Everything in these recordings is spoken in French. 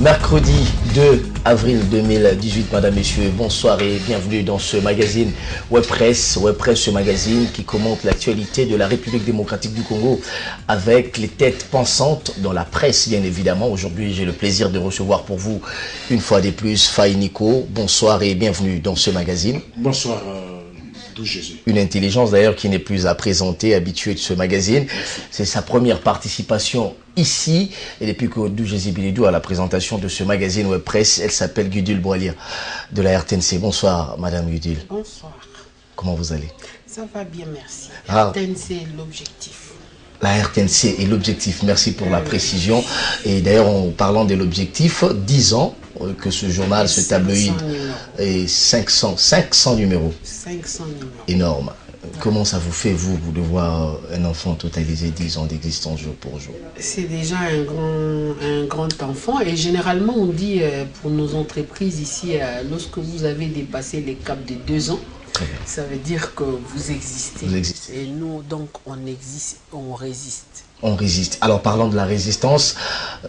Mercredi 2 avril 2018, madame, messieurs, bonsoir et bienvenue dans ce magazine WebPresse, ce magazine qui commente l'actualité de la République démocratique du Congo avec les têtes pensantes dans la presse, bien évidemment. Aujourd'hui, j'ai le plaisir de recevoir pour vous, une fois de plus, Faye Nico. Bonsoir et bienvenue dans ce magazine. Bonsoir. Jésus. Une intelligence d'ailleurs qui n'est plus à présenter, habituée de ce magazine. C'est sa première participation ici. Et depuis que Jésus Bilidou à la présentation de ce magazine WebPresse, elle s'appelle Gudule Boilir de la RTNC. Bonsoir madame Gudule. Bonsoir. Comment vous allez? Ça va bien, merci. Ah. RTNC est l'objectif. La RTNC est l'objectif, merci pour la précision. Et d'ailleurs, en parlant de l'objectif, 10 ans que ce journal, ce tabloïd, est 500 numéros. 500 numéros. Énorme. Comment ça vous fait, vous, de voir un enfant totaliser 10 ans d'existence jour pour jour? C'est déjà un grand enfant. Et généralement, on dit pour nos entreprises ici, lorsque vous avez dépassé les caps de 2 ans, ça veut dire que vous existez. Et nous, donc, on existe, on résiste. On résiste. Alors, parlant de la résistance,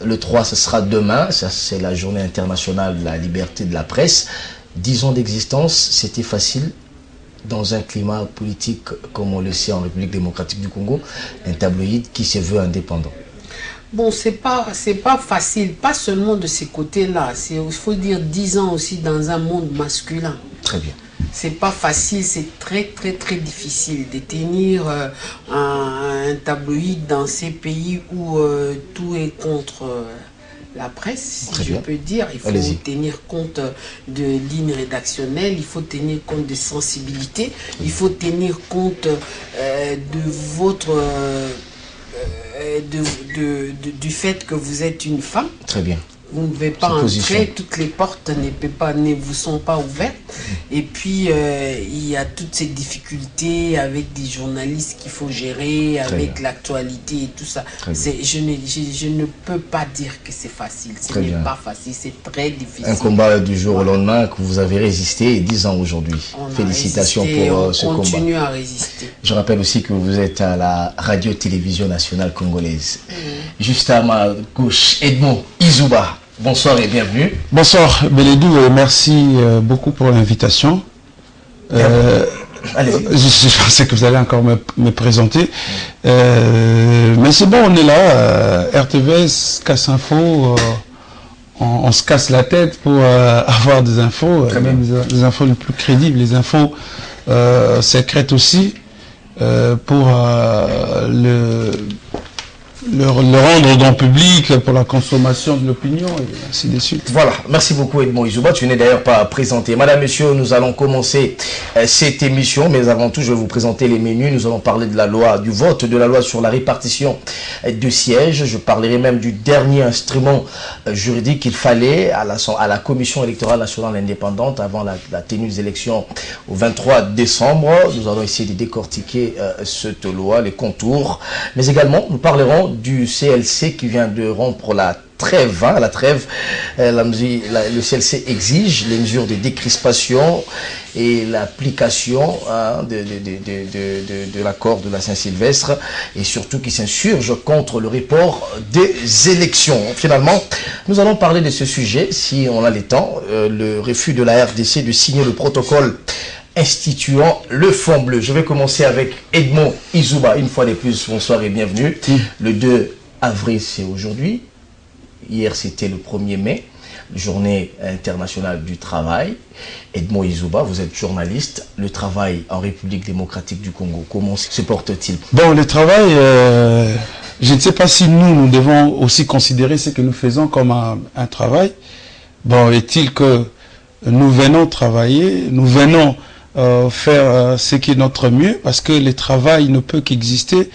le 3, ce sera demain. Ça, c'est la journée internationale de la liberté de la presse. 10 ans d'existence, c'était facile dans un climat politique, comme on le sait en République démocratique du Congo, un tabloïd qui se veut indépendant. Bon, c'est pas facile, pas seulement de ces côtés-là. Il faut dire 10 ans aussi dans un monde masculin. Très bien. C'est pas facile, c'est très difficile de tenir un tabloïd dans ces pays où tout est contre la presse, si je peux dire. Il faut tenir compte de lignes rédactionnelles, il faut tenir compte de sensibilité, il faut tenir compte de votre... du fait que vous êtes une femme. Très bien. Vous ne devez pas entrer, toutes les portes ne vous sont pas ouvertes. Et puis, il y a toutes ces difficultés avec des journalistes qu'il faut gérer, avec l'actualité et tout ça. Je ne peux pas dire que c'est facile. Ce n'est pas facile, c'est très difficile. Un combat du jour au lendemain que vous avez résisté et 10 ans aujourd'hui. Félicitations pour ce combat. On continue à résister. Je rappelle aussi que vous êtes à la radio-télévision nationale congolaise. Juste à ma gauche, Edmond Izuba. Bonsoir et bienvenue. Bonsoir Beledou et merci beaucoup pour l'invitation. Je pensais que vous allez encore me présenter. Mais c'est bon, on est là. RTVS, Casse Info, on se casse la tête pour avoir des infos, même les infos les plus crédibles, les infos secrètes aussi, pour le rendre dans le public pour la consommation de l'opinion et ainsi de suite. Voilà, merci beaucoup Edmond Izuba, tu n'es d'ailleurs pas présenté. Madame, Monsieur, nous allons commencer cette émission, mais avant tout je vais vous présenter les menus. Nous allons parler de la loi, du vote de la loi sur la répartition de sièges. Je parlerai même du dernier instrument juridique qu'il fallait à la Commission électorale nationale indépendante avant la tenue des élections au 23 décembre. Nous allons essayer de décortiquer cette loi, les contours, mais également nous parlerons du CLC qui vient de rompre la trêve. Le CLC exige les mesures de décrispation et l'application de l'accord de la Saint-Sylvestre et surtout qui s'insurge contre le report des élections. Finalement, nous allons parler de ce sujet, si on a le temps, le refus de la RDC de signer le protocole instituant le Fonds bleu. Je vais commencer avec Edmond Izuba. Une fois de plus, bonsoir et bienvenue. Le 2 avril, c'est aujourd'hui. Hier, c'était le 1er mai, journée internationale du travail. Edmond Izuba, vous êtes journaliste. Le travail en République démocratique du Congo, comment se porte-t-il? Bon, le travail, je ne sais pas si nous devons aussi considérer ce que nous faisons comme un travail. Bon, est-il que nous venons travailler, nous venons faire ce qui est notre mieux, parce que le travail ne peut qu'exister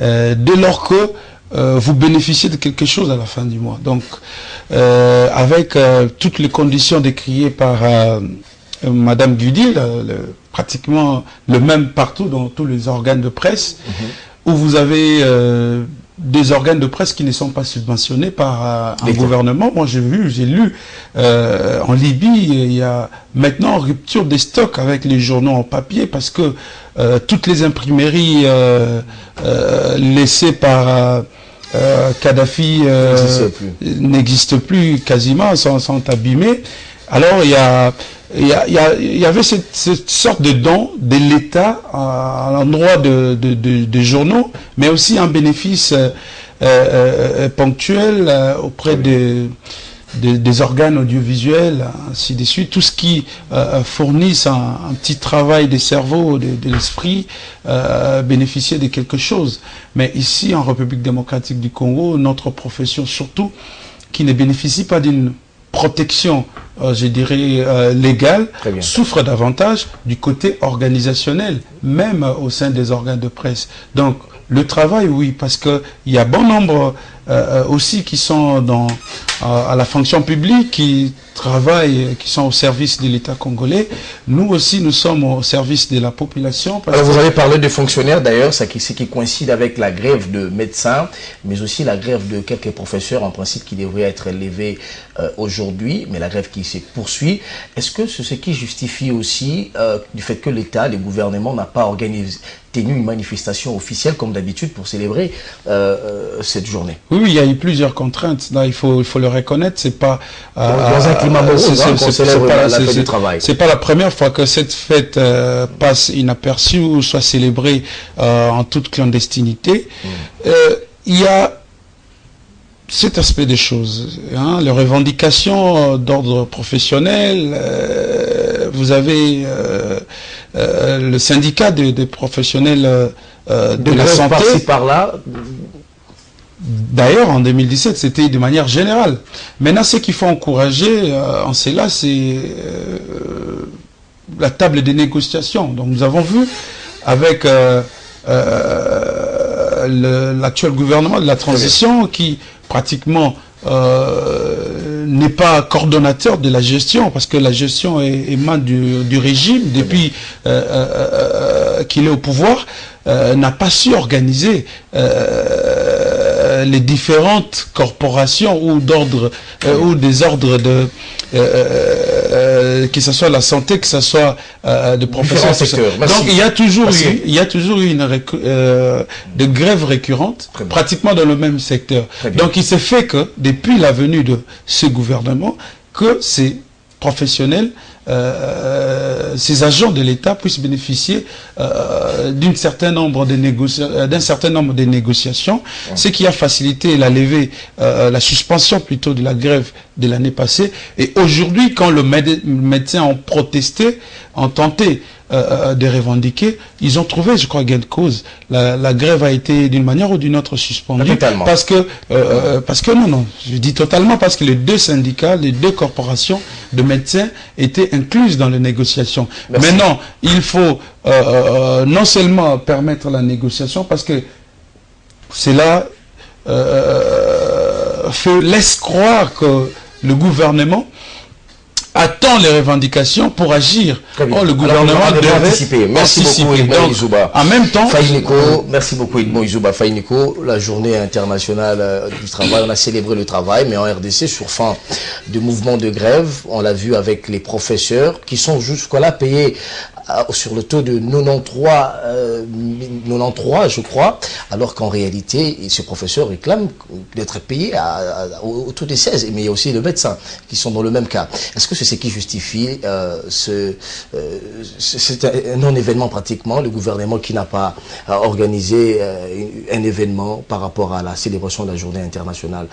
dès lors que vous bénéficiez de quelque chose à la fin du mois. Donc, avec toutes les conditions décriées par Madame Gudule, pratiquement le même partout dans tous les organes de presse, où vous avez des organes de presse qui ne sont pas subventionnés par un gouvernement. Moi, j'ai lu en Libye, il y a maintenant rupture des stocks avec les journaux en papier parce que toutes les imprimeries laissées par Kadhafi n'existe plus quasiment, sont abîmés. Alors il y avait cette sorte de don de l'État à l'endroit de journaux, mais aussi un bénéfice ponctuel auprès des organes audiovisuels, ainsi de suite, tout ce qui fournisse un petit travail des cerveaux, de l'esprit, bénéficier de quelque chose. Mais ici, en République démocratique du Congo, notre profession surtout, qui ne bénéficie pas d'une protection, je dirais, légale, souffre davantage du côté organisationnel, même au sein des organes de presse. Donc, le travail, oui, parce qu'il y a bon nombre aussi qui sont à la fonction publique, qui travaillent, qui sont au service de l'État congolais. Nous aussi, nous sommes au service de la population. Alors, vous avez parlé de fonctionnaires, d'ailleurs, ce qui coïncide avec la grève de médecins, mais aussi la grève de quelques professeurs, en principe, qui devrait être levée aujourd'hui, mais la grève qui se poursuit. Est-ce que c'est ce qui justifie aussi du fait que l'État, le gouvernement, n'a pas tenu une manifestation officielle, comme d'habitude, pour célébrer cette journée? Oui, il y a eu plusieurs contraintes. Là, il faut le reconnaître. C'est pas dans un climat morose, qu'on célèbre la fête du travail. C'est pas la première fois que cette fête passe inaperçue ou soit célébrée en toute clandestinité. Il y a cet aspect des choses, hein, les revendications d'ordre professionnel. Vous avez le syndicat des professionnels de la santé. Par-là. D'ailleurs, en 2017, c'était de manière générale. Maintenant, ce qu'il faut encourager en cela, c'est la table des négociations. Donc, nous avons vu avec l'actuel gouvernement de la transition qui, pratiquement, n'est pas coordonnateur de la gestion, parce que la gestion émane du régime depuis qu'il est au pouvoir, n'a pas su organiser les différentes corporations ou d'ordre ou des ordres de que ce soit la santé, que ce soit de professeurs. Donc il y a toujours eu de grèves récurrentes, pratiquement dans le même secteur. Donc il s'est fait que depuis la venue de ce gouvernement, que ces professionnels, ces agents de l'État puissent bénéficier d'un certain nombre de négociations, ce qui a facilité la levée, la suspension plutôt de la grève de l'année passée. Et aujourd'hui, quand les médecins ont protesté, ont tenté de revendiquer, ils ont trouvé, je crois, gain de cause. La grève a été d'une manière ou d'une autre suspendue. Totalement. Parce que non, je dis totalement parce que les deux syndicats, les deux corporations de médecins étaient incluses dans les négociations. Merci. Maintenant, il faut non seulement permettre la négociation, parce que cela laisse croire que le gouvernement attend les revendications pour agir. Oh, le gouvernement devait anticiper. Merci beaucoup, Edmond Izouba. En même temps, merci beaucoup, Edmond Izouba. Faïniko, la journée internationale du travail, on a célébré le travail, mais en RDC, sur fond de mouvements de grève, on l'a vu avec les professeurs qui sont jusqu'à-là payés sur le taux de 93, je crois, alors qu'en réalité, ces professeurs réclament d'être payés au taux de 16, mais il y a aussi les médecins qui sont dans le même cas. Est-ce que c'est ce qui justifie c'est un non-événement pratiquement, le gouvernement qui n'a pas organisé un événement par rapport à la célébration de la journée internationale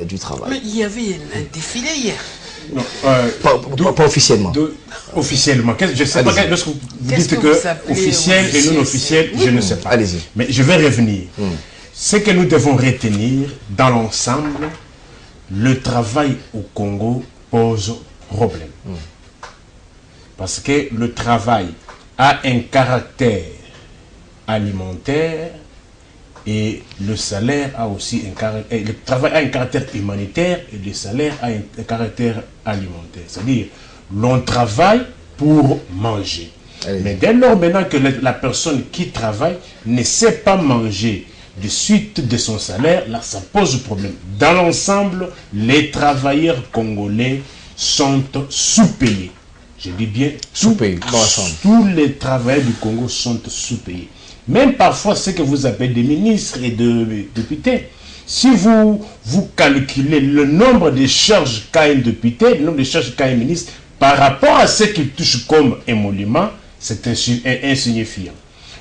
du travail? Mais il y avait un défilé hier. Non, pas officiellement. Officiellement. Je sais pas, lorsque vous dites que officiel et non officiel, je ne sais pas. Allez-y. Mais je vais revenir. Ce que nous devons retenir dans l'ensemble, le travail au Congo pose problème. Parce que le travail a un caractère alimentaire et le salaire a aussi un caractère, le travail a un caractère humanitaire et le salaire a un caractère alimentaire. C'est-à-dire, l'on travaille pour manger. Mais dès lors maintenant que la personne qui travaille ne sait pas manger de suite de son salaire, là ça pose problème. Dans l'ensemble, les travailleurs congolais sont sous-payés. Je dis bien sous-payés. Tous les travailleurs du Congo sont sous-payés. Même parfois, ce que vous appelez des ministres et des députés, Si vous calculez le nombre de charges qu'a un député, le nombre de charges qu'a un ministre, par rapport à ce qu'il touche comme émolument, c'est insignifiant.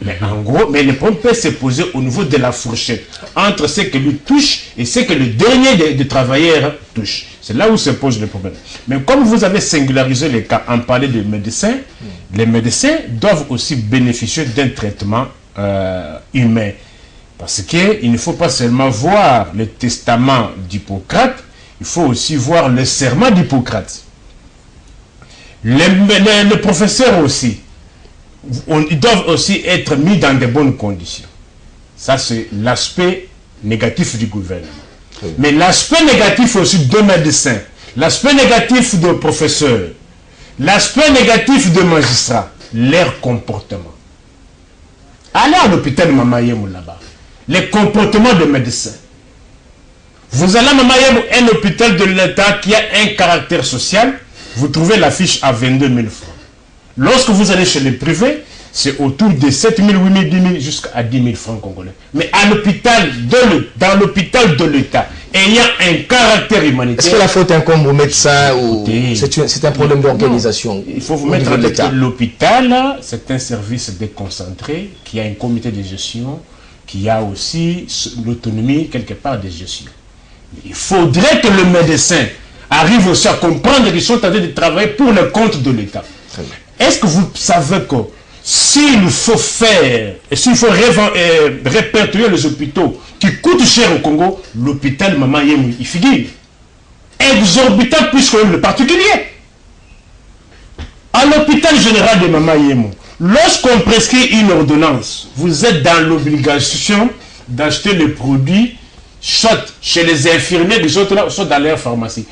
Mais en gros, mais le problème peut se poser au niveau de la fourchette, entre ce que lui touche et ce que le dernier des travailleurs touche. C'est là où se pose le problème. Mais comme vous avez singularisé les cas en parlant des médecins, les médecins doivent aussi bénéficier d'un traitement humain. Parce qu'il ne faut pas seulement voir le testament d'Hippocrate, il faut aussi voir le serment d'Hippocrate. Les professeurs aussi, ils doivent aussi être mis dans de bonnes conditions. Ça, c'est l'aspect négatif du gouvernement. Oui. Mais l'aspect négatif aussi de médecins, l'aspect négatif de professeurs, l'aspect négatif de magistrats, leur comportement. Allez à l'hôpital Mamayemou là-bas. Les comportements de médecins. Vous allez à Mamayemou, un hôpital de l'État qui a un caractère social, vous trouvez l'affiche à 22 000 francs. Lorsque vous allez chez les privés, c'est autour de 7 000, 8 000, 10 000 jusqu'à 10 000 francs congolais. Mais à l'hôpital dans l'hôpital de l'État, ayant un caractère humanitaire... Est-ce que la faute incombe aux médecins ou c'est un problème d'organisation? Il faut vous mettre en tête que l'hôpital, c'est un service déconcentré qui a un comité de gestion, qui a aussi l'autonomie quelque part de gestion. Il faudrait que le médecin arrive aussi à comprendre qu'ils sont en train de travailler pour le compte de l'État. Est-ce que vous savez que s'il faut faire, s'il faut répertorier les hôpitaux qui coûtent cher au Congo, l'hôpital Maman Yemou, il figure exorbitant plus que le particulier. À l'hôpital général de Maman Yemou, lorsqu'on prescrit une ordonnance, vous êtes dans l'obligation d'acheter les produits soit chez les infirmiers, soit dans leur pharmacie.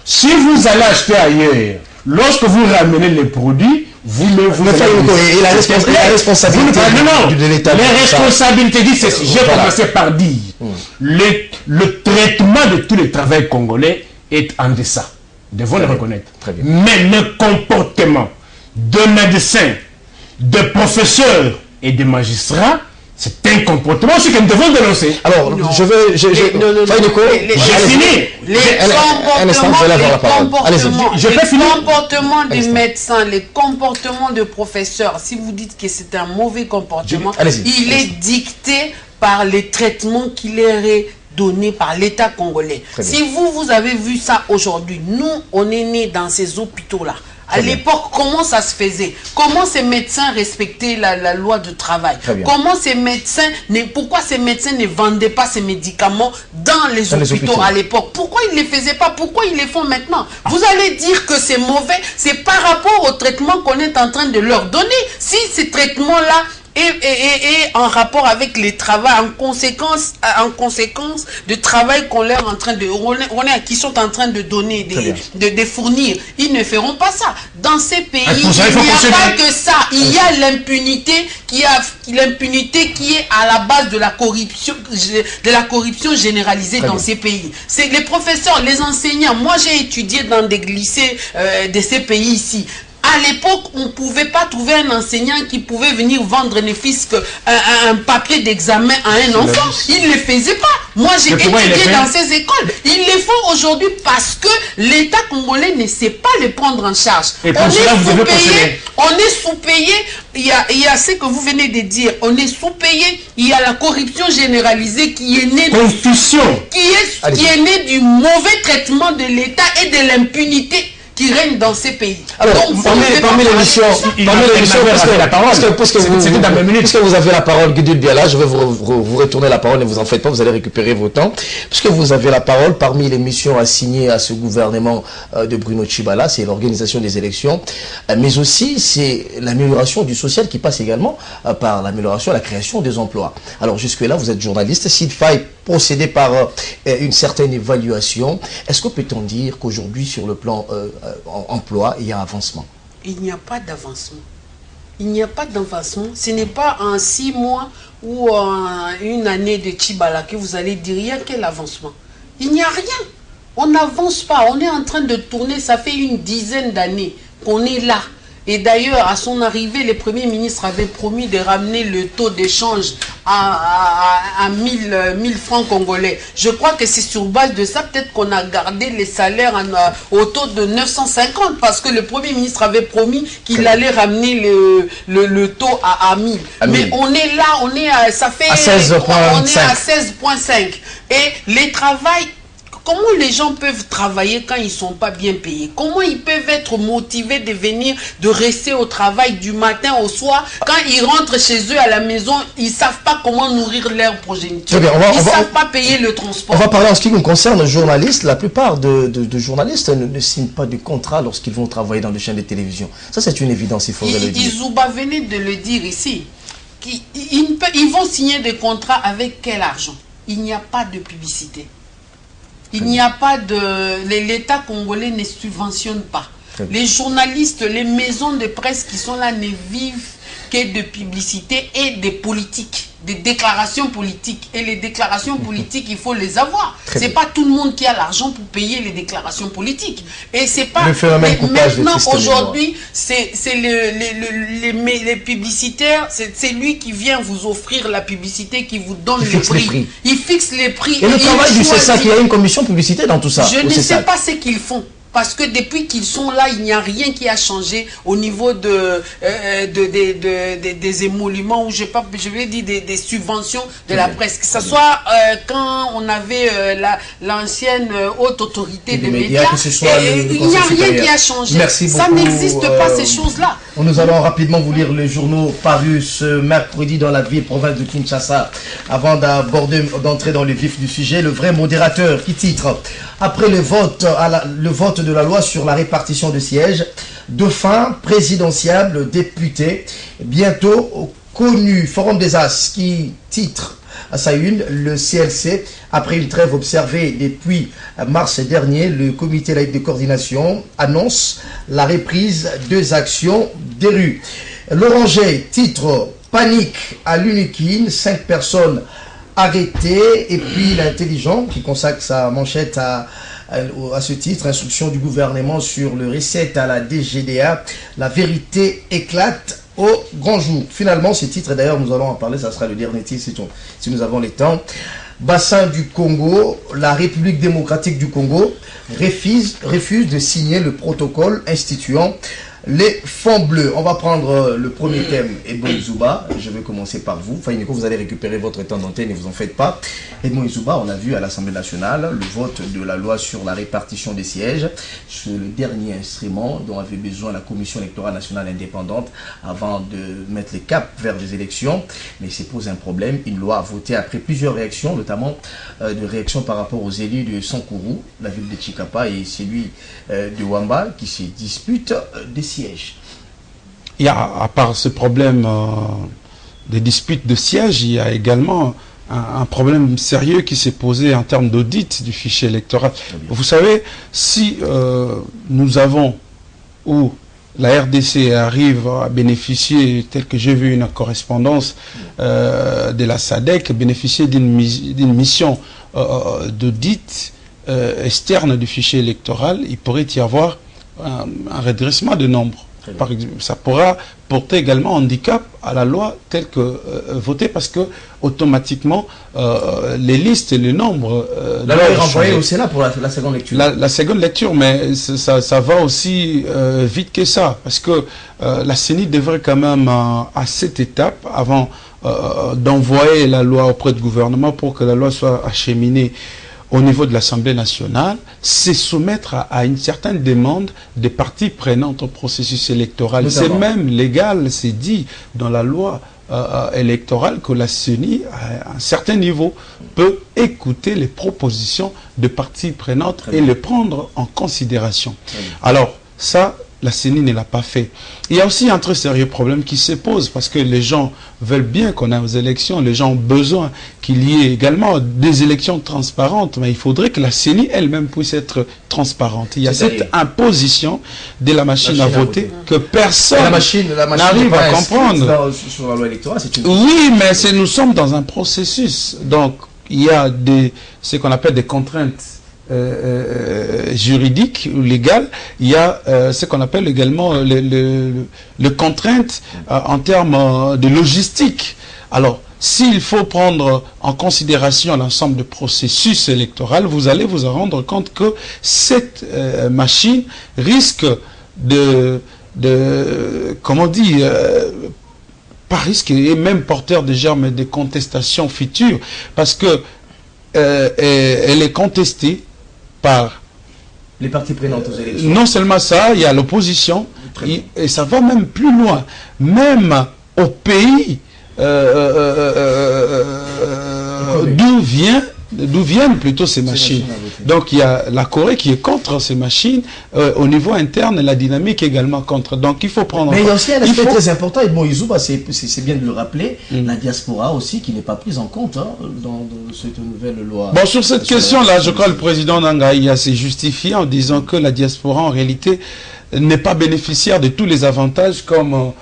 Si vous allez acheter ailleurs, lorsque vous ramenez les produits, vous et la responsabilité de l'État. Les responsabilités disent ceci. J'ai commencé par dire le traitement de tous les travailleurs congolais est en deçà. Devons le reconnaître. Mais le comportement de médecins, de professeurs et de magistrats, c'est un comportement aussi que nous devons dénoncer. Alors, non. je vais... J'ai fini. Les comportements des médecins, les comportements de professeurs, si vous dites que c'est un mauvais comportement, il est dicté par les traitements qui leur est donné par l'État congolais. Si vous avez vu ça aujourd'hui, nous, on est nés dans ces hôpitaux-là. À l'époque, comment ça se faisait? Comment ces médecins respectaient la loi du travail? Comment ces médecins, pourquoi ces médecins ne vendaient pas ces médicaments dans les hôpitaux à l'époque? Pourquoi ils ne les faisaient pas? Pourquoi ils les font maintenant? Vous allez dire que c'est mauvais, c'est par rapport au traitement qu'on est en train de leur donner. Si ces traitements-là et en rapport avec les travaux, en conséquence de travail qu'on leur en train de qui sont en train de donner, de fournir, ils ne feront pas ça. Dans ces pays, il n'y a pas que ça. Il y a l'impunité qui est à la base de la corruption généralisée dans ces pays. C'est les professeurs, les enseignants. Moi, j'ai étudié dans des lycées de ces pays ici. À l'époque, on ne pouvait pas trouver un enseignant qui pouvait venir vendre ne fût-ce qu'un papier d'examen à un enfant. Il ne le faisait pas. Moi, j'ai étudié dans ces écoles. Ils le font aujourd'hui parce que l'État congolais ne sait pas les prendre en charge. On est sous-payé. Il y a ce que vous venez de dire. On est sous-payé. Il y a la corruption généralisée qui est née qui est née du mauvais traitement de l'État et de l'impunité qui règne dans ces pays. Alors, parmi les missions, puisque vous avez la parole, Guidul Biala, je vais vous retourner la parole, ne vous en faites pas, vous allez récupérer vos temps. Puisque vous avez la parole, parmi les missions assignées à ce gouvernement de Bruno Tshibala, c'est l'organisation des élections, mais aussi c'est l'amélioration du social qui passe également par l'amélioration, la création des emplois. Alors jusque-là, vous êtes journaliste, s'il faille procéder par une certaine évaluation, est-ce que peut-on dire qu'aujourd'hui, sur le plan emploi, il y a avancement? Il n'y a pas d'avancement. Il n'y a pas d'avancement. Ce n'est pas en 6 mois ou en une année de Tshibala que vous allez dire il y a quel avancement. Il n'y a rien. On n'avance pas. On est en train de tourner. Ça fait une dizaine d'années qu'on est là. Et d'ailleurs, à son arrivée, le Premier ministre avait promis de ramener le taux d'échange à 1000 francs congolais. Je crois que c'est sur base de ça, peut-être qu'on a gardé les salaires au taux de 950, parce que le Premier ministre avait promis qu'il allait ramener le taux à 1000. Mais on est là, ça fait... À 16,5. On est à 16,5. Et les travails... Comment les gens peuvent travailler quand ils ne sont pas bien payés? Comment ils peuvent être motivés de venir, de rester au travail du matin au soir? Quand ils rentrent chez eux à la maison, ils ne savent pas comment nourrir leur progéniture. Ils ne savent pas payer le transport. On va parler en ce qui nous concerne, journalistes. La plupart de journalistes ne signent pas de contrat lorsqu'ils vont travailler dans des chaînes de télévision. Ça, c'est une évidence, il faudrait le dire. Isouba venait de le dire ici. Ils vont signer des contrats avec quel argent? Il n'y a pas de publicité. Il n'y a pas de... L'État congolais ne subventionne pas. Les journalistes, les maisons de presse qui sont là ne vivent que de publicité et de politique, des déclarations politiques. Et les déclarations politiques, il faut les avoir. C'est pas tout le monde qui a l'argent pour payer les déclarations politiques. Et c'est pas... Maintenant, aujourd'hui, c'est les publicitaires, c'est lui qui vient vous offrir la publicité, qui vous donne le prix. Il fixe les prix. Et le travail du CESAC, il y a une commission publicité dans tout ça. Je ne sais pas ce qu'ils font. Parce que depuis qu'ils sont là, il n'y a rien qui a changé au niveau des émoluments, ou je vais dire des subventions de la presse. Que ce soit quand on avait l'ancienne haute autorité des médias, il n'y a rien qui a changé. Ça n'existe pas, ces choses-là. Nous allons rapidement vous lire les journaux parus ce mercredi dans la ville province de Kinshasa. Avant d'entrer dans le vif du sujet, le vrai modérateur qui titre « Après le vote de la loi sur la répartition de sièges, dauphin, présidentiable, député, bientôt connu. Forum des As qui titre à sa une, le CLC, après une trêve observée depuis mars dernier, le comité laïque de coordination annonce la reprise des actions des rues. L'Oranger titre panique à l'Unikin, 5 personnes arrêtées, et puis l'intelligent qui consacre sa manchette à ce titre, instruction du gouvernement sur le recette à la DGDA, la vérité éclate au grand jour. Finalement, ce titre, d'ailleurs nous allons en parler, ça sera le dernier titre si nous avons le temps. Bassin du Congo, la République démocratique du Congo refuse de signer le protocole instituant les fonds bleus. On va prendre le premier thème, Edmond Izouba. Je vais commencer par vous. Faïneko, vous allez récupérer votre temps d'antenne, ne vous en faites pas. Edmond Izouba, on a vu à l'Assemblée nationale le vote de la loi sur la répartition des sièges. C'est le dernier instrument dont avait besoin la Commission électorale nationale indépendante avant de mettre les caps vers des élections. Mais c'est pose un problème. Une loi a voté après plusieurs réactions, notamment de réactions par rapport aux élus de Sankourou, la ville de Chikapa, et celui de Wamba qui se disputent des sièges. Il y a, à part ce problème des disputes de sièges, il y a également un problème sérieux qui s'est posé en termes d'audit du fichier électoral. Vous savez, si nous avons, ou la RDC arrive à bénéficier, tel que j'ai vu une correspondance de la SADC, bénéficier d'une mission d'audit externe du fichier électoral, il pourrait y avoir un redressement de nombre. Par exemple, ça pourra porter également handicap à la loi telle que votée, parce que automatiquement les listes et les nombres la loi est renvoyée au Sénat pour la seconde lecture. La seconde lecture, mais ça va aussi vite que ça, parce que la CENI devrait quand même à cette étape, avant d'envoyer la loi auprès du gouvernement pour que la loi soit acheminée au niveau de l'Assemblée nationale, c'est soumettre à une certaine demande des parties prenantes au processus électoral. C'est même légal, c'est dit dans la loi électorale que la CENI, à un certain niveau, peut écouter les propositions de parties prenantes et les prendre en considération. Alors, ça, la CENI ne l'a pas fait. Il y a aussi un très sérieux problème qui se pose, parce que les gens veulent bien qu'on ait aux élections, les gens ont besoin qu'il y ait également des élections transparentes, mais il faudrait que la CENI elle-même puisse être transparente. Il y a cette imposition de la machine à voter que personne n'arrive à comprendre. Sur la loi électorale, oui, mais nous sommes dans un processus, donc il y a ce qu'on appelle des contraintes juridique ou légal, il y a ce qu'on appelle également les contraintes en termes de logistique. Alors, s'il faut prendre en considération l'ensemble du processus électoral, vous allez vous en rendre compte que cette machine risque comment dire, pas risque, et même porteur de germes de contestation future, parce que elle est contestée par les parties prenantes aux élections. Non seulement ça, il y a l'opposition, et ça va même plus loin. Même au pays d'où viennent plutôt ces machines. Donc il y a la Corée qui est contre ces machines, au niveau interne, la dynamique également contre. Donc il faut prendre... Mais il y a aussi un aspect très important, et bon, Yuzouba, c'est bien de le rappeler, la diaspora aussi qui n'est pas prise en compte dans cette nouvelle loi. Bon, sur cette question-là, je crois que le président Nangaïa s'est justifié en disant que la diaspora, en réalité, n'est pas bénéficiaire de tous les avantages comme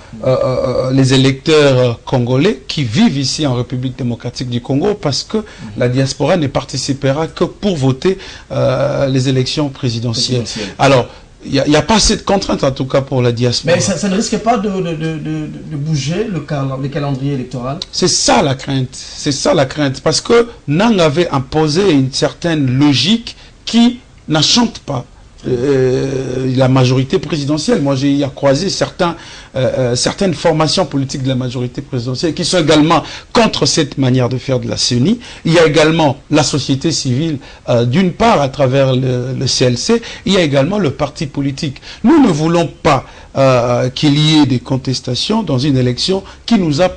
les électeurs congolais qui vivent ici en République démocratique du Congo, parce que la diaspora ne participera que pour voter les élections présidentielles. Alors, il n'y a pas cette contrainte en tout cas pour la diaspora. Mais ça ne risque pas de bouger le calendrier électoral? C'est ça la crainte. C'est ça la crainte. Parce que Nang avait imposé une certaine logique qui n'enchante pas la majorité présidentielle. Moi, j'ai croisé certaines formations politiques de la majorité présidentielle qui sont également contre cette manière de faire de la CENI. Il y a également la société civile, d'une part, à travers le CLC. Il y a également le parti politique. Nous ne voulons pas qu'il y ait des contestations dans une élection qui nous a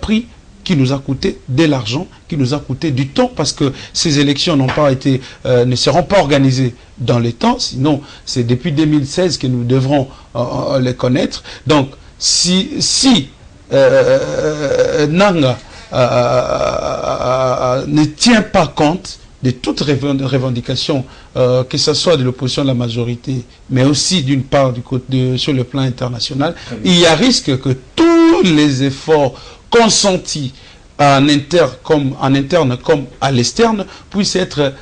coûté de l'argent, qui nous a coûté du temps, parce que ces élections ne seront pas organisées dans les temps, sinon c'est depuis 2016 que nous devrons les connaître. Donc, si Nanga ne tient pas compte de toutes revendications, que ce soit de l'opposition de la majorité, mais aussi d'une part sur le plan international, il y a risque que tous les efforts consentis en interne comme à l'externe puissent être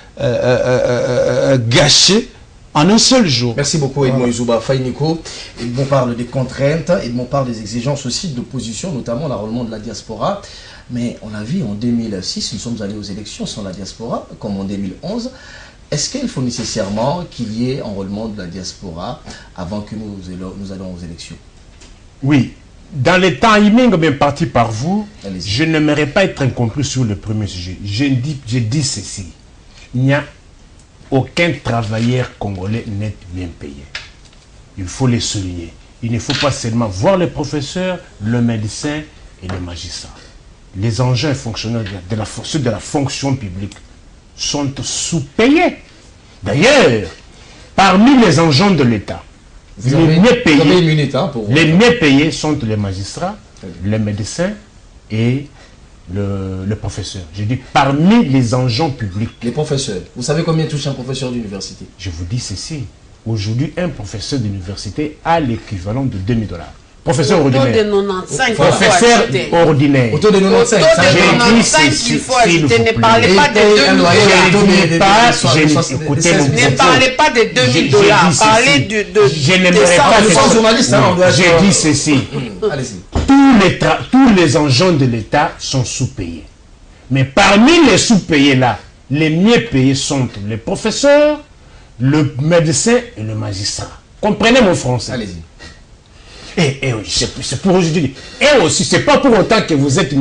gâchés en un seul jour. Merci beaucoup Edmond Yuzouba. Faïniko, Edmond parle des contraintes, Edmond parle des exigences aussi d'opposition, notamment l'enrôlement de la diaspora. Mais on a vu en 2006, nous sommes allés aux élections sans la diaspora, comme en 2011. Est-ce qu'il faut nécessairement qu'il y ait enrôlement de la diaspora avant que nous allions aux élections? Oui. Dans le timing bien parti par vous, je n'aimerais pas être incompris sur le premier sujet. Je dis ceci. Il n'y a aucun travailleur congolais net bien payé. Il faut le souligner. Il ne faut pas seulement voir le professeur, le médecin et le magistrat. Les engins fonctionnaires de la fonction publique sont sous-payés. D'ailleurs, parmi les engins de l'État, les mieux payés sont les magistrats, les médecins et le professeur. Je dis parmi les agents publics. Les professeurs. Vous savez combien touche un professeur d'université? Je vous dis ceci. Aujourd'hui, un professeur d'université a l'équivalent de 2000 $. Professeur ordinaire. Autour de 95. Professeur ordinaire. Autour de 95. Il faut ajouter. Ne parlez pas de 2000 $. Ne parlez pas de 2000 $. Parlez de... Je n'aimerais pas... J'ai dit ceci. Tous les agents de l'État sont sous-payés. Mais parmi les sous-payés là, les mieux payés sont les professeurs, le médecin et le magistrat. Comprenez mon français. Allez-y. Et oui, c'est pour aujourd'hui. Et aussi, c'est pas pour autant que vous êtes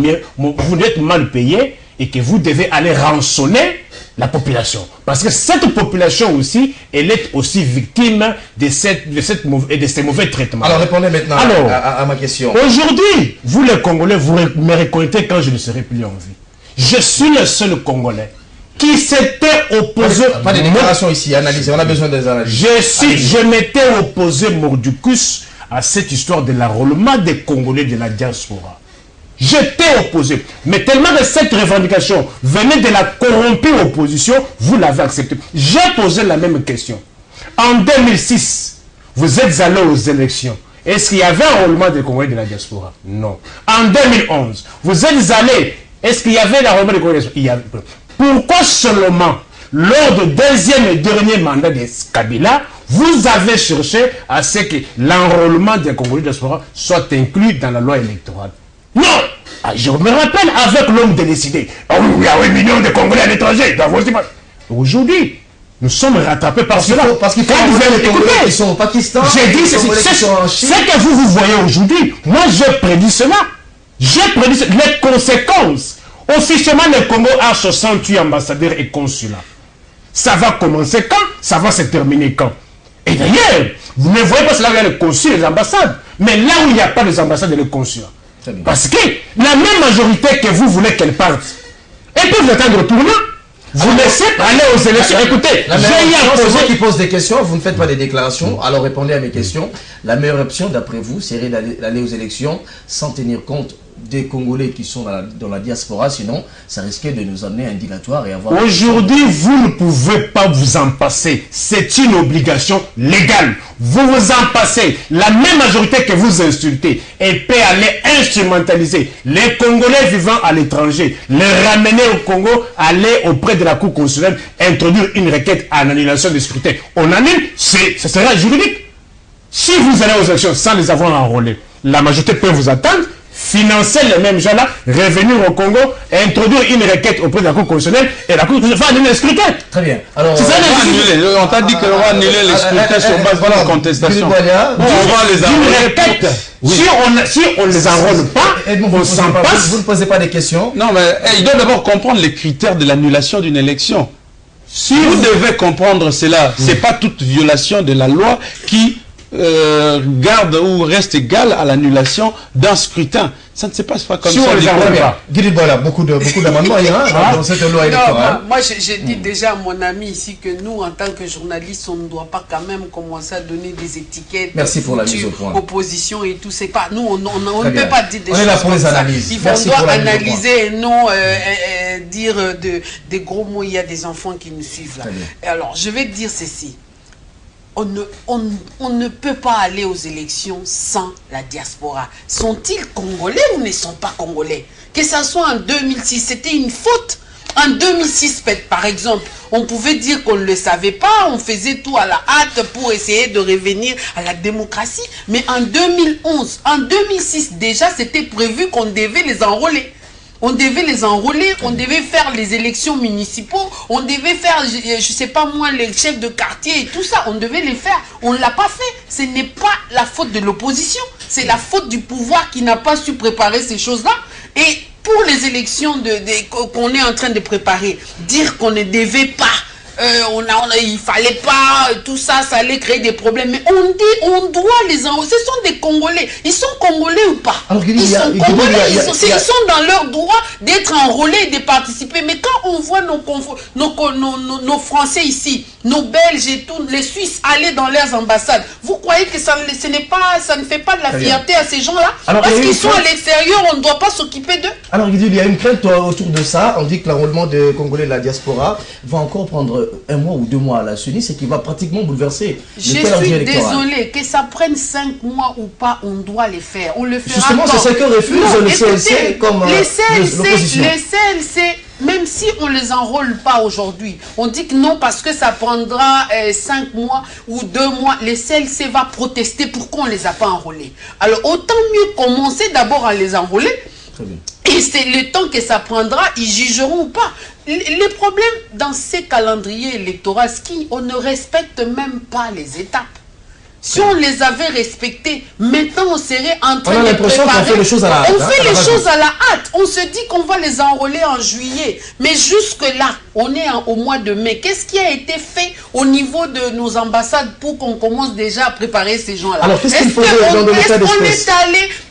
mal payé et que vous devez aller rançonner la population. Parce que cette population aussi, elle est aussi victime de ces mauvais traitements. Alors répondez maintenant à ma question. Aujourd'hui, vous les Congolais, vous me reconnaîtrez quand je ne serai plus en vie. Je suis le seul Congolais qui s'était opposé... Pas de déclaration ici, analysez, on a besoin des analyses. Je m'étais opposé mordicus à cette histoire de l'enrôlement des Congolais de la diaspora. J'étais opposé. Mais tellement que cette revendication venait de la corrompue opposition, vous l'avez accepté. J'ai posé la même question. En 2006, vous êtes allé aux élections. Est-ce qu'il y avait un enrôlement des Congolais de la diaspora? Non. En 2011, vous êtes allé. Est-ce qu'il y avait l'enrôlement des Congolais de la diaspora? Il y avait. Pourquoi seulement lors du deuxième et dernier mandat de Kabila, vous avez cherché à ce que l'enrôlement des Congolais de diaspora soit inclus dans la loi électorale. Non! Ah, je me rappelle avec l'homme de décider. Oh, il y a 8 millions de Congolais à l'étranger. Aujourd'hui, nous sommes rattrapés par cela. Parce qu'il faut les Congolais qui sont au Pakistan. J'ai dit, c'est que vous voyez aujourd'hui. Moi, je prédis cela. Les conséquences. Officiellement, le Congo a 68 ambassadeurs et consulats. Ça va commencer quand? Ça va se terminer quand? Et d'ailleurs, vous ne voyez pas cela, il y a les consuls et les ambassades. Mais là où il n'y a pas les ambassades et les consulats. Parce que la même majorité que vous voulez qu'elle parte, elle peut vous attendre tournant. Vous laissez aller aux élections. Écoutez, c'est moi qui pose des questions, vous ne faites pas des déclarations, alors répondez à mes questions. La meilleure option, d'après vous, serait d'aller aux élections sans tenir compte des Congolais qui sont dans la diaspora, sinon ça risquait de nous amener à un dilatoire et avoir... Aujourd'hui, vous ne pouvez pas vous en passer. C'est une obligation légale. Vous vous en passez. La même majorité que vous insultez, elle peut aller instrumentaliser les Congolais vivant à l'étranger, les ramener au Congo, aller auprès de la Cour consulare, introduire une requête en annulation des scrutins. On annule, ce sera juridique. Si vous allez aux élections sans les avoir enrôlés, la majorité peut vous attendre, financer les mêmes gens-là, revenir au Congo, et introduire une requête auprès de la Cour constitutionnelle, et la Cour constitutionnelle va annuler les scrutins. Très bien. Alors, on t'a dit qu'on va annuler les scrutins sur base de la contestation. On va les enrôler. Si on ne les enrôle pas, on s'en passe. Vous ne posez pas des questions. Non, mais il doit d'abord comprendre les critères de l'annulation d'une élection. Si vous devez comprendre cela, c'est pas toute violation de la loi qui garde ou reste égale à l'annulation d'un scrutin. Ça ne se passe pas comme si ça. On les pas. Guy, voilà, beaucoup d'amendements dans cette loi électorale. Moi, j'ai dit déjà à mon ami ici que nous, en tant que journalistes, on ne doit pas quand même commencer à donner des étiquettes. Merci pour la mise au point. Opposition et tout. C'est pas nous, on ne peut pas dire des choses. On est là pour les analyses. On doit analyser et non dire des gros mots. Il y a des enfants qui nous suivent là. Alors, je vais te dire ceci. On ne peut pas aller aux élections sans la diaspora. Sont-ils congolais ou ne sont pas congolais? Que ça soit en 2006, c'était une faute. En 2006, par exemple, on pouvait dire qu'on ne le savait pas, on faisait tout à la hâte pour essayer de revenir à la démocratie. Mais en 2011, en 2006, déjà, c'était prévu qu'on devait les enrôler. On devait les enrôler, on devait faire les élections municipaux, on devait faire, je sais pas moi, les chefs de quartier et tout ça, on devait les faire. On ne l'a pas fait. Ce n'est pas la faute de l'opposition, c'est la faute du pouvoir qui n'a pas su préparer ces choses-là. Et pour les élections qu'on est en train de préparer, dire qu'on ne devait pas, il fallait pas, tout ça, ça allait créer des problèmes. Mais on dit, on doit les enrôler. Ce sont des Congolais. Ils sont Congolais ou pas? Alors, ils sont Congolais. Ils sont dans leur droit d'être enrôlés et de participer. Mais quand on voit nos Français ici, nos Belges et tous, les Suisses aller dans leurs ambassades, vous croyez que ça ne fait pas de la fierté à ces gens-là? Parce qu'ils sont à l'extérieur, on ne doit pas s'occuper d'eux. Alors, il y a une crainte autour de ça. On dit que l'enrôlement des Congolais de la diaspora va encore prendre 1 mois ou 2 mois à la CENI, c'est qui va pratiquement bouleverser le calendrier électoral. Je suis désolé, que ça prenne 5 mois ou pas, on doit les faire. On le fera. Justement, c'est ce que refuse le CLC comme l'opposition. Les CLC, même si on ne les enrôle pas aujourd'hui, on dit que non parce que ça prendra 5 mois ou 2 mois, les CLC va protester pourquoi on ne les a pas enrôlés. Alors autant mieux commencer d'abord à les enrôler. Très bien. Et c'est le temps que ça prendra, ils jugeront ou pas. Les problèmes dans ces calendriers électoraux, on ne respecte même pas les étapes. Si on les avait respectés, maintenant on serait en train de préparer. On fait les choses à la hâte. On fait les choses à la hâte. On se dit qu'on va les enrôler en juillet. Mais jusque-là, on est au mois de mai. Qu'est-ce qui a été fait au niveau de nos ambassades pour qu'on commence déjà à préparer ces gens-là? Alors, qu'est-ce qu'il faut dans le cas d'espèce?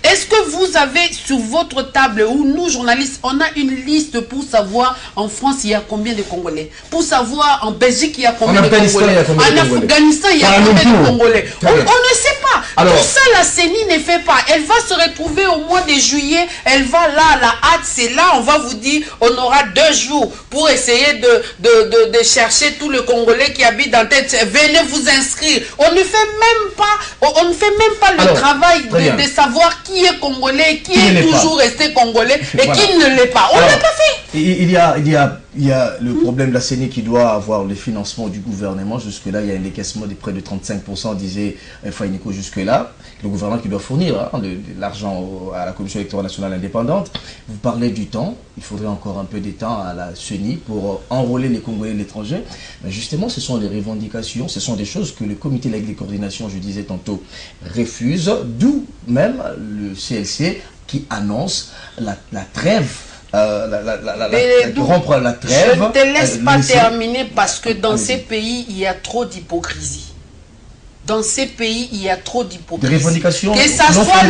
Est-ce que vous avez sur votre table, ou nous journalistes, on a une liste pour savoir en France il y a combien de Congolais? Pour savoir en Belgique il y a combien de Congolais? En Afghanistan il y a combien de Congolais? On ne sait pas. Alors, tout ça, la CENI ne fait pas. Elle va se retrouver au mois de juillet. Elle va là, à la hâte, c'est là. On va vous dire, on aura 2 jours pour essayer de chercher tous les Congolais qui habitent dans tête. Venez vous inscrire. On ne fait même pas le travail de savoir qui est Congolais, qui est toujours resté Congolais et qui ne l'est pas. On ne l'a pas fait. Et il y a le problème de la CENI qui doit avoir le financement du gouvernement. Jusque-là, il y a un décaissement de près de 35%, disait Faïniko jusque-là. Le gouvernement qui doit fournir de l'argent à la Commission électorale nationale indépendante. Vous parlez du temps. Il faudrait encore un peu de temps à la CENI pour enrôler les Congolais de l'étranger. Mais justement, ce sont les revendications, ce sont des choses que le comité de coordination, je disais tantôt, refuse. D'où même le CLC qui annonce la trêve. Rompre la trêve. Je ne te laisse pas terminer parce que dans ces pays, il y a trop d'hypocrisie. Dans ces pays, il y a trop d'hypocrisie. Que ça soit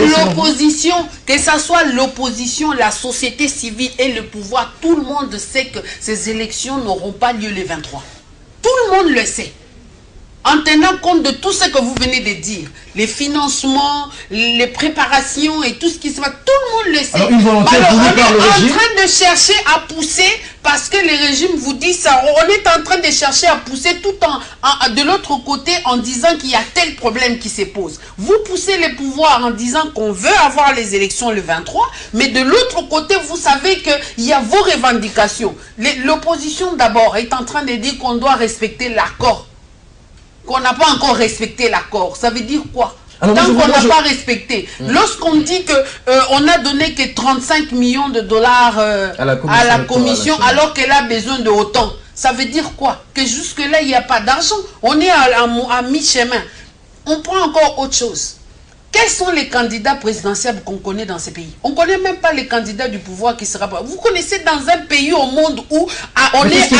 l'opposition, la société civile et le pouvoir, tout le monde sait que ces élections n'auront pas lieu le 23. Tout le monde le sait. En tenant compte de tout ce que vous venez de dire, les financements, les préparations et tout ce qui se passe, tout le monde le sait. Alors, une volonté on voulue par le régime. est en train de chercher à pousser, parce que le régime vous dit ça, on est en train de chercher à pousser tout de l'autre côté en disant qu'il y a tel problème qui se pose. Vous poussez les pouvoirs en disant qu'on veut avoir les élections le 23, mais de l'autre côté, vous savez qu'il y a vos revendications. L'opposition d'abord est en train de dire qu'on doit respecter l'accord. Qu'on n'a pas encore respecté l'accord. Ça veut dire quoi? Tant qu'on n'a pas respecté. Lorsqu'on dit qu'on a donné que 35 millions de dollars à la commission alors qu'elle a besoin de autant, ça veut dire quoi? Que jusque-là, il n'y a pas d'argent. On est à mi-chemin. On prend encore autre chose. Quels sont les candidats présidentiels qu'on connaît dans ces pays? On ne connaît même pas les candidats du pouvoir qui sera... Vous connaissez dans un pays au monde où on est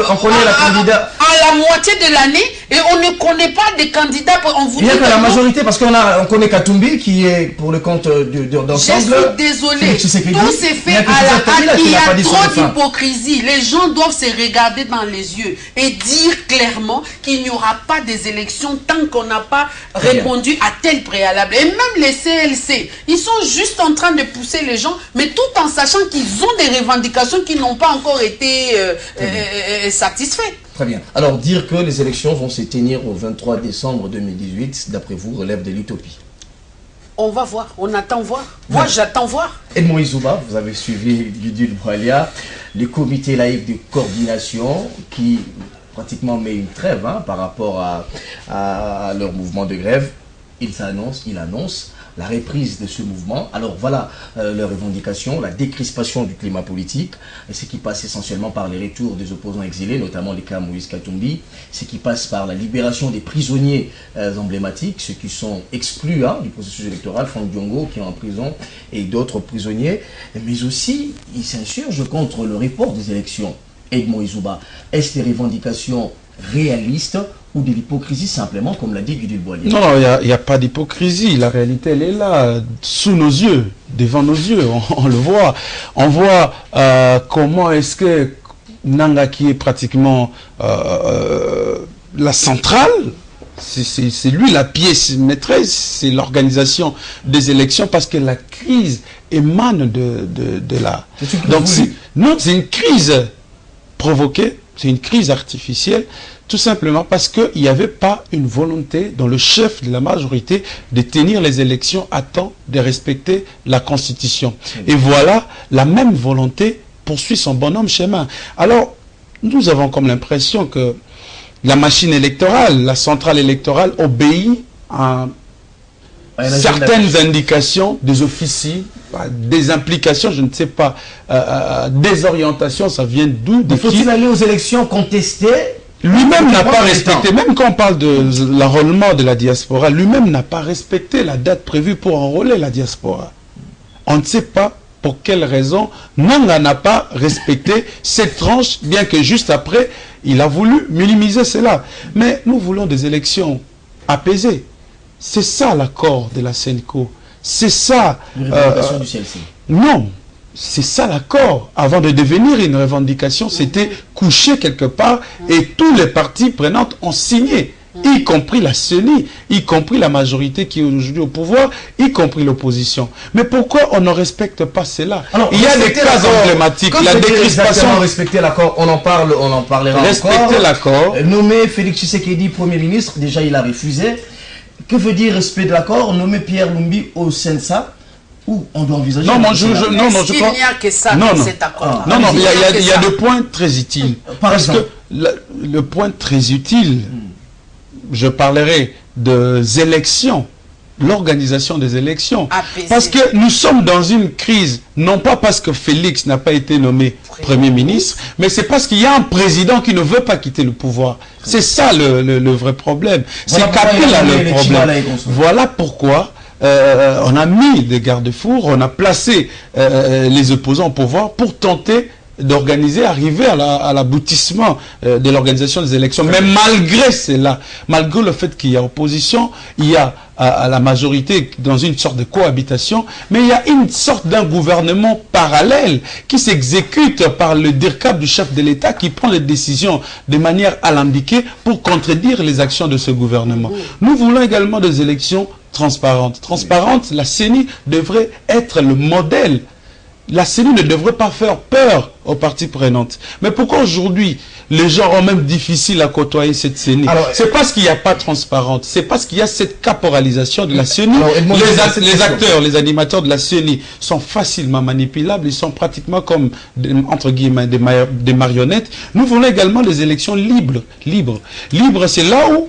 on connaît la candidat à la moitié de l'année et on ne connaît pas des candidats. Il n'y a que la majorité parce qu'on connaît Katumbi qui est pour le compte d'ensemble. Je suis désolé. Tout s'est fait à la hâte. Il y a trop d'hypocrisie. Les gens doivent se regarder dans les yeux et dire clairement qu'il n'y aura pas des élections tant qu'on n'a pas répondu à tel préalable. Et même les CLC, ils sont juste en train de pousser les gens, mais tout en sachant qu'ils ont des revendications qui n'ont pas encore été satisfaites. Très bien. Alors, dire que les élections vont se tenir au 23 décembre 2018, d'après vous, relève de l'utopie. On va voir, on attend voir. Moi, j'attends voir. Edmond Izouba, vous avez suivi Gudule Boualia, le comité laïque de coordination qui pratiquement met une trêve par rapport à leur mouvement de grève. Il annonce la reprise de ce mouvement. Alors voilà leur revendication, la décrispation du climat politique, ce qui passe essentiellement par les retours des opposants exilés, notamment les cas Moïse Katumbi, ce qui passe par la libération des prisonniers emblématiques, ceux qui sont exclus du processus électoral, Franck Diongo qui est en prison et d'autres prisonniers, mais aussi ils s'insurgent contre le report des élections. Edmond Izouba, est-ce des revendications réalistes ou de l'hypocrisie simplement, comme l'a dit Gudule Boualia? Non, il n'y a pas d'hypocrisie. La réalité, elle est là, sous nos yeux, devant nos yeux. On le voit. On voit comment est-ce que Nanga, qui est pratiquement la centrale, c'est lui la pièce maîtresse, c'est l'organisation des élections, parce que la crise émane de là. Donc, c'est une crise provoquée, c'est une crise artificielle, tout simplement parce qu'il n'y avait pas une volonté dans le chef de la majorité de tenir les élections à temps, de respecter la Constitution. Et voilà, la même volonté poursuit son bonhomme chemin. Alors, nous avons comme l'impression que la machine électorale, la centrale électorale obéit à certaines indications des officiers, des implications, je ne sais pas, des orientations, ça vient d'où? Faut-il aller aux élections contester? Lui-même n'a pas respecté, même quand on parle de l'enrôlement de la diaspora, lui-même n'a pas respecté la date prévue pour enrôler la diaspora. On ne sait pas pour quelle raison Nanga n'a pas respecté cette tranche, bien que juste après, il a voulu minimiser cela. Mais nous voulons des élections apaisées. C'est ça l'accord de la CENCO. C'est ça... Une revendication du CLC. Non, c'est ça l'accord. Avant de devenir une revendication, c'était couché quelque part et tous les partis prenantes ont signé, y compris la CENI, y compris la majorité qui est aujourd'hui au pouvoir, y compris l'opposition. Mais pourquoi on ne respecte pas cela? Alors, il y a des cas emblématiques. La décrispation... Respecter l'accord, on en parlera respecter encore. Respecter l'accord. Nommer Félix Tshisekedi Premier ministre, déjà il a refusé. Que veut dire respect de l'accord? Nommer Pierre Lumbi au Sensa, Ou on doit envisager... Non, moi, Il n'y a que ça dans cet accord. Non, non, il y a deux points très utiles. Parce que le point très utile, je parlerai des élections, l'organisation des élections. Parce que nous sommes dans une crise, non pas parce que Félix n'a pas été nommé Premier ministre, mais c'est parce qu'il y a un président qui ne veut pas quitter le pouvoir. C'est ça le vrai problème. C'est Kabila le problème. Voilà pourquoi on a mis des garde-fous, on a placé les opposants au pouvoir pour tenter d'organiser, arriver à l'aboutissement de l'organisation des élections. Mais malgré cela, malgré le fait qu'il y a opposition, il y a à la majorité dans une sorte de cohabitation, mais il y a une sorte d'un gouvernement parallèle qui s'exécute par le DIRCAP du chef de l'État qui prend les décisions de manière alambiquée pour contredire les actions de ce gouvernement. Nous voulons également des élections transparentes. Transparentes, la CENI devrait être le modèle. La CENI ne devrait pas faire peur aux parties prenantes. Mais pourquoi aujourd'hui, les gens ont même difficile à côtoyer cette CENI? C'est parce qu'il n'y a pas de transparence. C'est parce qu'il y a cette caporalisation de la CENI. Les acteurs, les animateurs de la CENI sont facilement manipulables. Ils sont pratiquement comme, entre guillemets, des marionnettes. Nous voulons également des élections libres. Libres, c'est là où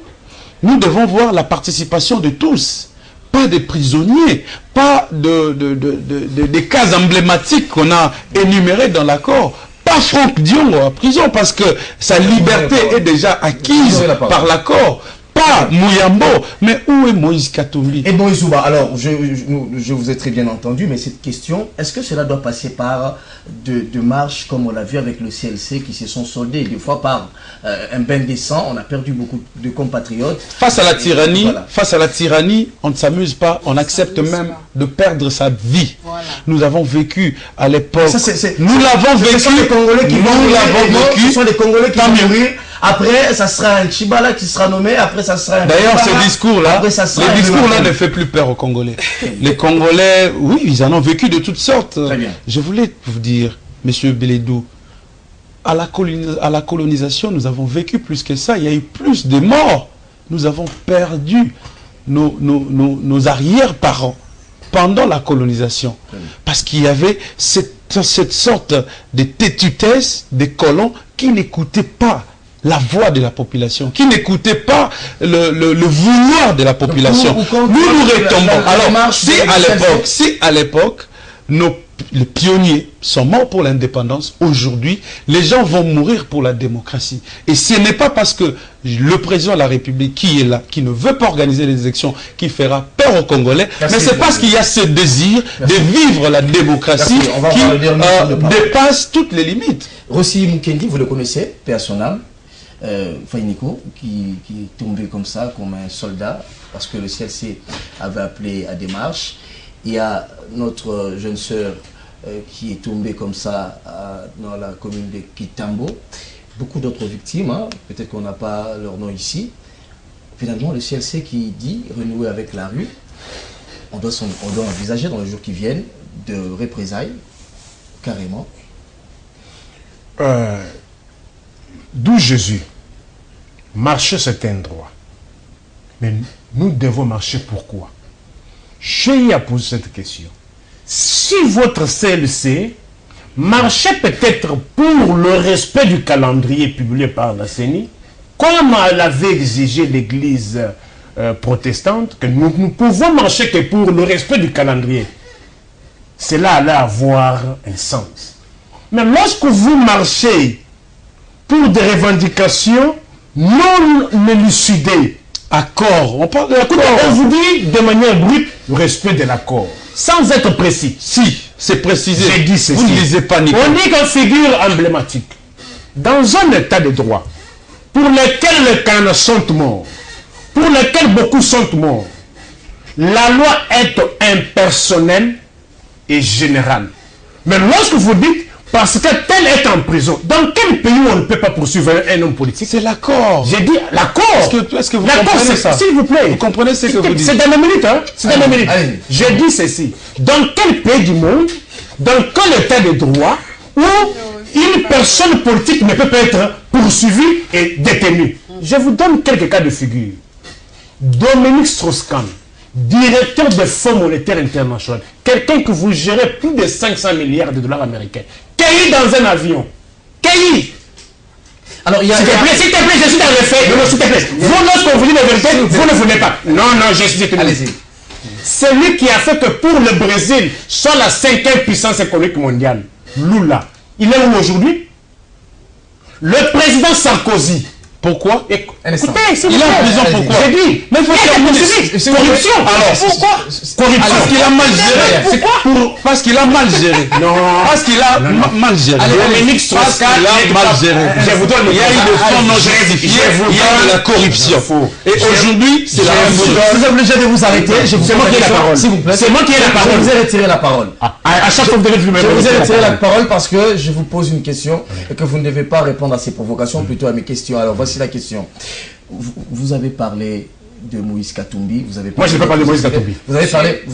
nous devons voir la participation de tous. Pas des prisonniers, pas des cas emblématiques qu'on a énumérés dans l'accord. Pas Franck Diongo en prison parce que sa liberté est déjà acquise par l'accord. Pas Mouyambo, mais où est Moïse Katumbi? Et Moïse Ouba, alors, je vous ai très bien entendu, mais cette question, est-ce que cela doit passer par de marches, comme on l'a vu avec le CLC, qui se sont soldés des fois par un bain de sang? On a perdu beaucoup de compatriotes. Face à la tyrannie, on ne s'amuse pas, on accepte même de perdre sa vie. Voilà. Nous avons vécu à l'époque. Nous l'avons vécu. Ce sont les Congolais qui vont mourir. Ce sont les Congolais qui vont mourir. Après, ça sera un Chibala qui sera nommé. Après, ça sera un... D'ailleurs, ce discours-là, les discours-là ne fait plus peur aux Congolais. Les Congolais, oui, ils en ont vécu de toutes sortes. Très bien. Je voulais vous dire, Monsieur Beledou, à la colonisation, nous avons vécu plus que ça. Il y a eu plus de morts. Nous avons perdu nos arrière-parents pendant la colonisation. Parce qu'il y avait cette sorte de tétutesse des colons qui n'écoutaient pas la voix de la population, qui n'écoutait pas le vouloir de la population. Nous retombons. Alors, si à l'époque, les pionniers sont morts pour l'indépendance, aujourd'hui, les gens vont mourir pour la démocratie. Et ce n'est pas parce que le président de la République qui est là, qui ne veut pas organiser les élections, qui fera peur aux Congolais, mais c'est parce qu'il y a ce désir de vivre la démocratie qui dépasse toutes les limites. Rossi Mukendi, vous le connaissez, paix à son âme. Fainiko, qui est tombé comme ça, comme un soldat, parce que le CLC avait appelé à des marches. Il y a notre jeune sœur qui est tombée comme ça dans la commune de Kitambo. Beaucoup d'autres victimes, hein. Peut-être qu'on n'a pas leur nom ici. Finalement, le CLC qui dit renouer avec la rue, on doit envisager dans les jours qui viennent de représailles, carrément. D'où Jésus, marcher c'est un droit. Mais nous devons marcher pourquoi? J'ai à poser cette question. Si votre CLC marchait peut-être pour le respect du calendrier publié par la CENI, comme l'avait exigé l'Église protestante, que nous ne pouvons marcher que pour le respect du calendrier, cela allait avoir un sens. Mais lorsque vous marchez pour des revendications non élucidées, accord, on parle d'accord. On vous dit de manière brute le respect de l'accord, sans être précis. Si, c'est précisé. J'ai dit ceci. Vous ne lisez pas, Nico. On dit qu'une figure emblématique, dans un état de droit, pour lequel les canons sont morts, pour lequel beaucoup sont morts, la loi est impersonnelle et générale. Mais lorsque vous dites parce que tel est en prison, dans quel pays on ne peut pas poursuivre un homme politique? C'est l'accord. J'ai dit l'accord. Est-ce que vous comprenez ça? S'il vous plaît. Vous comprenez ce que vous dites? C'est dans la minute, hein? C'est dans la minute. J'ai dit ceci. Dans quel pays du monde, dans quel état de droit, où une personne politique ne peut pas être poursuivie et détenue? Je vous donne quelques cas de figure. Dominique Strauss-Kahn, directeur de Fonds monétaire international, quelqu'un que vous gérez plus de 500 milliards de dollars américains, cueilli dans un avion, cueilli. Alors, s'il te plaît, je suis dans le fait. Non, s'il te plaît. Vous, lorsqu'on vous dit la vérité, vous ne voulez pas. Non, je suis étonné. Allez-y. C'est lui qui a fait que pour le Brésil, soit la 5e puissance économique mondiale, Lula, il est où aujourd'hui? Le président Sarkozy. Pourquoi? Écoutez, il est en prison pourquoi? J'ai dit, mais il faut faire corruption. Alors, pourquoi? Corruption. Parce qu'il a mal géré. C'est quoi? Parce qu'il a mal géré. Non. Parce qu'il a mal géré. Dominique Strauss-Kahn a mal géré. Je vous donne. Il y a eu de fonds non justifiés. Il y a eu de la corruption. Et aujourd'hui, c'est la même chose. Vous êtes obligé de vous arrêter. C'est moi qui ai la parole. S'il vous plaît. C'est moi qui ai la parole. Je vous ai retiré la parole. À chaque fois que vous devez je vous ai retiré la parole parce que je vous pose une question et que vous ne devez pas répondre à ces provocations, plutôt à mes questions. Alors voici la question. Vous avez parlé de Moïse Katumbi. Moi, je n'ai pas parlé de Moïse Katumbi. Vous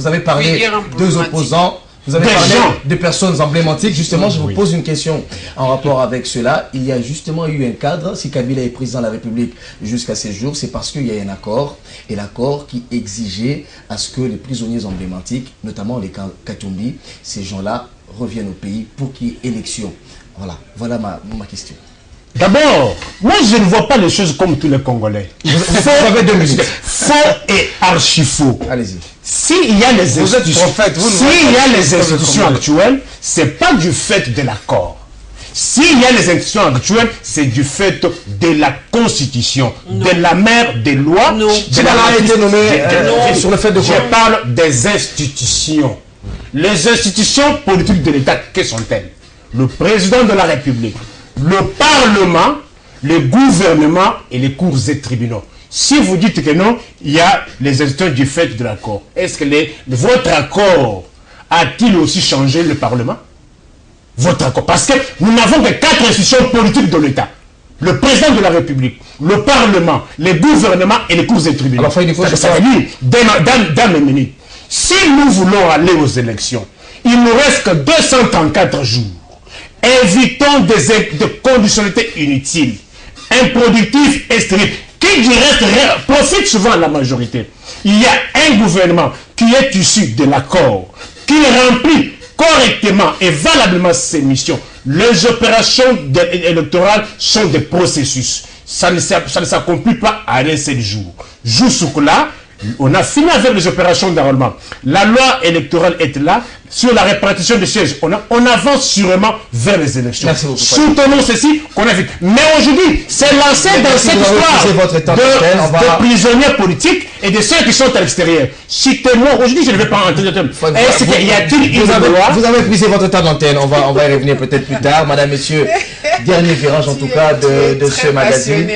avez parlé deux opposants. Vous avez parlé de personnes emblématiques. Justement, je vous pose une question en rapport avec cela. Il y a justement eu un cadre. Si Kabila est président de la République jusqu'à ces jours, c'est parce qu'il y a un accord. Et l'accord qui exigeait à ce que les prisonniers emblématiques, notamment les Katumbi, ces gens-là reviennent au pays pour qu'il y ait élection. Voilà ma question. D'abord, moi je ne vois pas les choses comme tous les Congolais. Vous avez 2 minutes. Faux et archi-faux. Allez-y. S'il y a les institutions actuelles, c'est pas du fait de l'accord. S'il y a les institutions actuelles, c'est du fait de la Constitution, de la mère des lois. Non. Sur le fait de quoi? Je parle des institutions. Les institutions politiques de l'État, quelles sont-elles? Le président de la République, le Parlement, le gouvernement et les cours et tribunaux. Si vous dites que non, il y a les institutions du fait de l'accord. Est-ce que votre accord a-t-il aussi changé le Parlement? Votre accord. Parce que nous n'avons que 4 institutions politiques de l'État. Le président de la République, le Parlement, les gouvernements et les cours et tribunaux. Alors, ça veut dire, dans mes minutes, si nous voulons aller aux élections, il ne reste que 234 jours. Évitons des conditionnalités inutiles, improductives et stériles, qui du reste profitent souvent à la majorité. Il y a un gouvernement qui est issu de l'accord, qui remplit correctement et valablement ses missions. Les opérations électorales sont des processus. Ça ne s'accomplit pas à un seul jour. Jusque-là, on a fini avec les opérations d'enrôlement. La loi électorale est là. Sur la répartition des sièges, on avance sûrement vers les élections. Soutenons ceci qu'on a vu. Mais aujourd'hui, c'est lancé dans cette histoire de prisonniers politiques et de ceux qui sont à l'extérieur. Citez-moi, aujourd'hui, je ne vais pas entrer dans le thème. Est-ce qu'il y a-t-il une loi? Vous avez pris votre temps d'antenne. On va y revenir peut-être plus tard. Madame, messieurs, dernier virage en tout cas de ce magazine.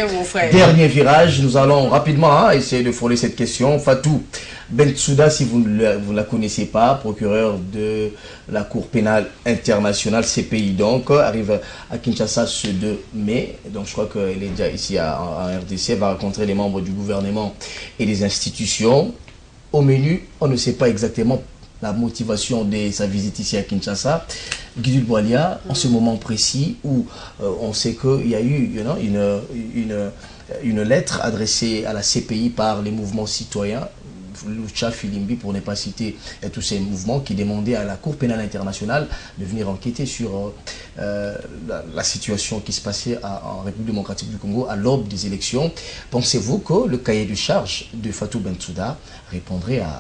Dernier virage. Nous allons rapidement essayer de frôler cette question. Fatou Bensouda, si vous ne la connaissez pas, procureur de la Cour pénale internationale, CPI donc, arrive à Kinshasa ce 2 mai. Donc je crois qu'elle est déjà ici en RDC, elle va rencontrer les membres du gouvernement et des institutions. Au menu, on ne sait pas exactement la motivation de sa visite ici à Kinshasa. Guy Boilia, en ce moment précis où on sait qu'il y a eu une lettre adressée à la CPI par les mouvements citoyens, Lucha, Filimbi, pour ne pas citer tous ces mouvements, qui demandaient à la Cour pénale internationale de venir enquêter sur la situation qui se passait en République démocratique du Congo à l'aube des élections. Pensez-vous que le cahier de charge de Fatou Bensouda répondrait à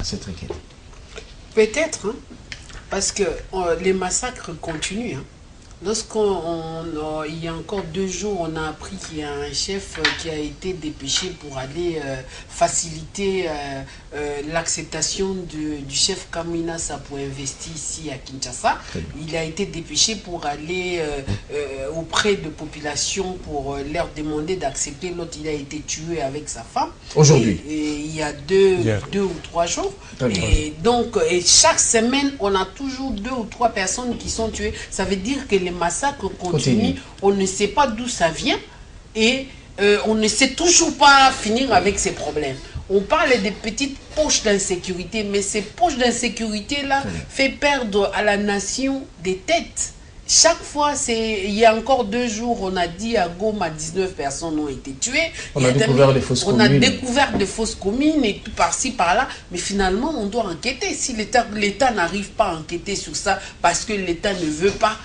cette requête? Peut-être, parce que les massacres continuent. Il y a encore 2 jours, on a appris qu'il y a un chef qui a été dépêché pour aller faciliter l'acceptation du chef Kamina pour investir ici à Kinshasa. Il a été dépêché pour aller auprès de populations pour leur demander d'accepter. L'autre, il a été tué avec sa femme. Aujourd'hui. Il y a 2 ou 3 jours. Et donc, chaque semaine, on a toujours 2 ou 3 personnes qui sont tuées. Ça veut dire que les massacres continuent. On ne sait pas d'où ça vient et on ne sait toujours pas finir avec ces problèmes. On parle des petites poches d'insécurité, mais ces poches d'insécurité-là fait perdre à la nation des têtes. chaque fois, il y a encore 2 jours, on a dit à Goma, 19 personnes ont été tuées. On a découvert des fausses communes. On a découvert des fausses communes et tout par-ci, par-là. Mais finalement, on doit enquêter. Si l'État n'arrive pas à enquêter sur ça parce que l'État ne veut pas,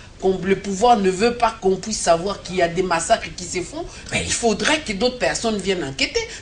le pouvoir ne veut pas qu'on puisse savoir qu'il y a des massacres qui se font, mais il faudrait que d'autres personnes viennent enquêter.